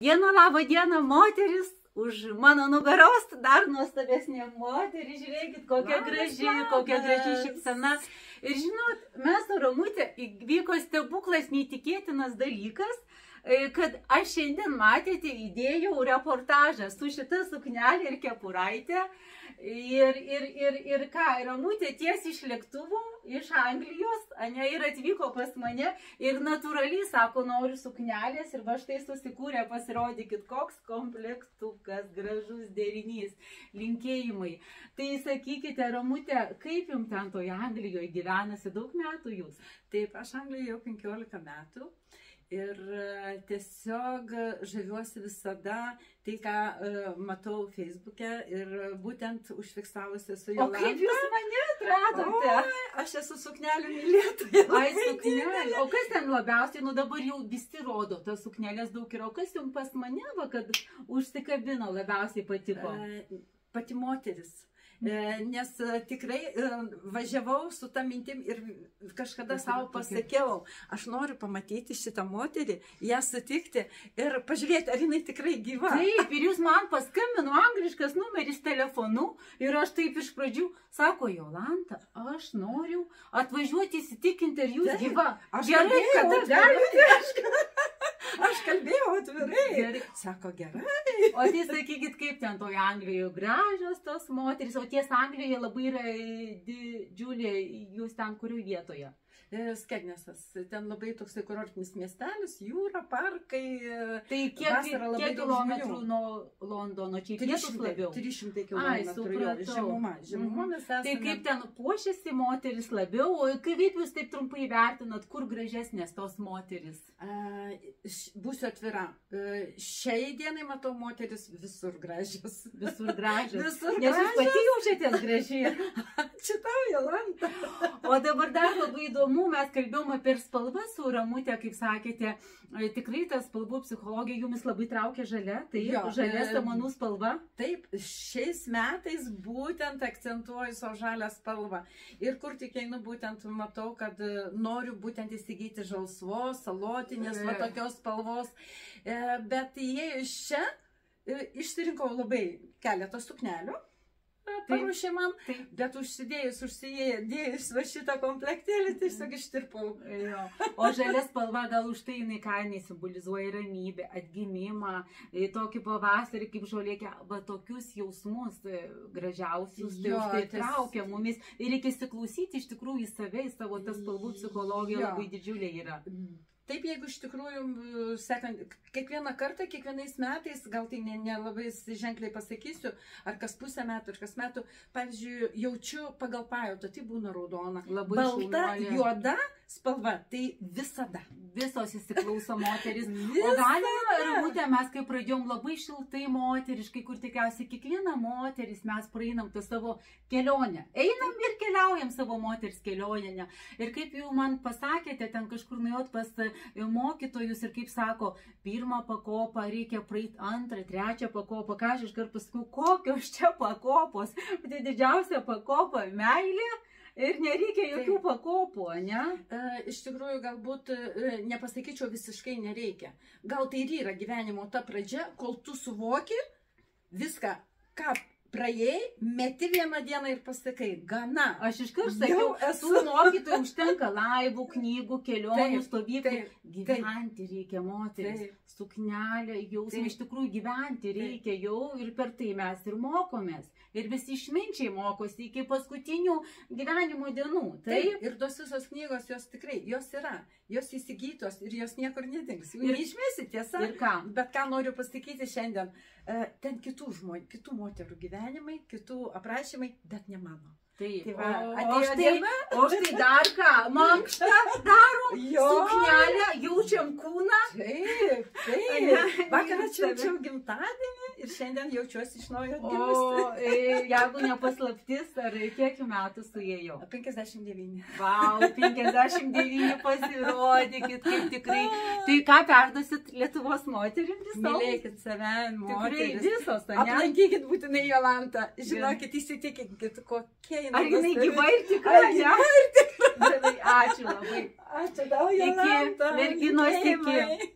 Labą dieną, moteris, už mano nugaros dar nuostabesnė moteris, žiūrėkit, kokia graži šypsena. Ir žinot, mes su Ramute įvyko stebuklas, neįtikėtinas dalykas, kad aš šiandien matėte, įdėjau reportažą su šita suknelė ir kepuraitė. Ir ką, Ramutė tiesiai iš lėktuvo, iš Anglijos, ir atvyko pas mane ir natūraliai sako, noriu suknelės ir va štai susikūrė, pasirodykit, koks komplektukas, gražus derinys, linkėjimai. Tai sakykite, Ramutė, kaip jums ten toje Anglijoje gyvenasi, daug metų jūs? Taip, aš Anglijoje jau 15 metų. Ir tiesiog žaviuosi visada tai, ką matau Facebook'e ir būtent užfiksavusi su Jolanta. O kaip jūs mane atradote? Aš esu suknelių mylėtoja. Ai, suknelė. O kas ten labiausiai, nu dabar jau visi rodo, tas suknelės daug yra. O kas jums pas mane, va, kad užsikabino, labiausiai patiko? Pati moteris. Nes tikrai važiavau su tą mintim ir kažkada savo pasakiau, aš noriu pamatyti šitą moterį, ją sutikti ir pažiūrėti, ar jinai tikrai gyva. Taip, ir jūs man paskambino angliškas numeris telefonu ir aš taip iš pradžių, sako, Jolanta, aš noriu atvažiuoti įsitikinti, ar jūs gyva. Gerai, kad galite. Aš kalbėjau atvirai. Sako, gerai. O tai sakykit, kaip ten toje Anglijoje gražios tos moteris, o ties Anglijoje labai yra didžiulė, jūs ten kurių vietoje? Skednesas. Ten labai toksai kurortinis miestelis, jūra, parkai. Tai kiek kilometrų nuo Londono? Čia pietus labiau? 300 kilometrų. Žemuma mes esame. Tai kaip ten puošiasi moteris labiau? O kaip jūs taip trumpai vertinat, kur gražesnės tos moteris? Būsiu atvira. Šiai dienai matau moteris visur gražios. Visur gražios. Visur gražios. Nes jūs pati jaučiatės gražiai. Čia tau, Jolanta. O dabar dar labai įdomu, mes kalbėjom apie spalvas su Ramute, kaip sakėte, tikrai ta spalvų psichologija jumis labai traukia žalia, tai žalia samanų spalva. Taip, šiais metais būtent akcentuoju savo žalią spalvą. Ir kur tik einu, būtent matau, kad noriu būtent įsigyti žalsvos, salotinės, va tokios spalvos. Bet įėjus čia, išsirinkau labai keletą suknelių. Paruošė man, bet užsidėjus va šitą komplektėlį, tiesiog ištirpau. O žalia spalva gal už tai jinai ką simbolizuoja ramybę, atgimimą, tokį pavasarį kaip žolė, va tokius jausmus gražiausius, tai už tai traukia mumis. Ir reikia įsiklausyti iš tikrųjų į save, į savo tas spalvų psichologija labai didžiulė yra. Taip, jeigu iš tikrųjų, sekant, kiekvieną kartą, kiekvienais metais, gal tai nelabai ženkliai pasakysiu, ar kas pusę metų, ar kas metų, pavyzdžiui, jaučiu pagal pajautą, tai būna raudona, balta, juoda spalva, tai visada. Visos įsiklauso moteris. O galima, Ramute, mes kai pradėjom labai šiltai moteriškai, kur tikriausiai kiekviena moteris mes praeinam tą savo kelionę. Einam ir keliaujam savo moters kelionę. Ir kaip jau man pasakėte, ten kažkur nuėjot pas mokytojus ir kaip sako, pirmą pakopą reikia praeiti, antrą, trečią pakopą. Ką aš iškart pasakiau, kokios čia pakopos? Tai didžiausia pakopa meilė. Ir nereikia jokių pakopų, ne? Iš tikrųjų, galbūt nepasakyčiau visiškai nereikia. Gal tai ir yra gyvenimo ta pradžia, kol tu suvoki viską, ką praėjai, meti vieną dieną ir pasakai, gana. Aš iškart sakiau, su mokytojai užtenka laivų, knygų, kelionių, stovyklų. Gyventi reikia, moteris. Suknelė, jausmai, iš tikrųjų gyventi reikia jau ir per tai mes ir mokomės. Ir visi išminčiai mokosi iki paskutinių gyvenimo dienų. Taip, ir tos visos knygos, jos tikrai, jos yra, jos įsigytos ir jos niekur nedings. Jų neišmesi, tiesa. Ir ką? Bet ką noriu pasakyti šiandien, ten kitų moterų gyvenimai, kitų aprašymai, bet ne mano. Taip, o štai dar ką, mankštą darom, suknelę, jaučiam kūną. Taip. Vakar atšvenčiau gimtadienį ir šiandien jaučiuosi iš naujo atgimusi. O jeigu nepaslaptis, ar kiek metų suėjo? 59. Vau, 59 pasirodykit, kaip tikrai. Tai ką perduosit Lietuvos moterims? Mylėkit save, moteris. Tikrai visos, ne? Aplankykit būtinai Jolantą. Žinokit, įsitikinkit, kokie Ar jinai gyva ir tikrai, ne? Ačiū labai. Ačiū tau, Jolanta. Iki, merginos, iki.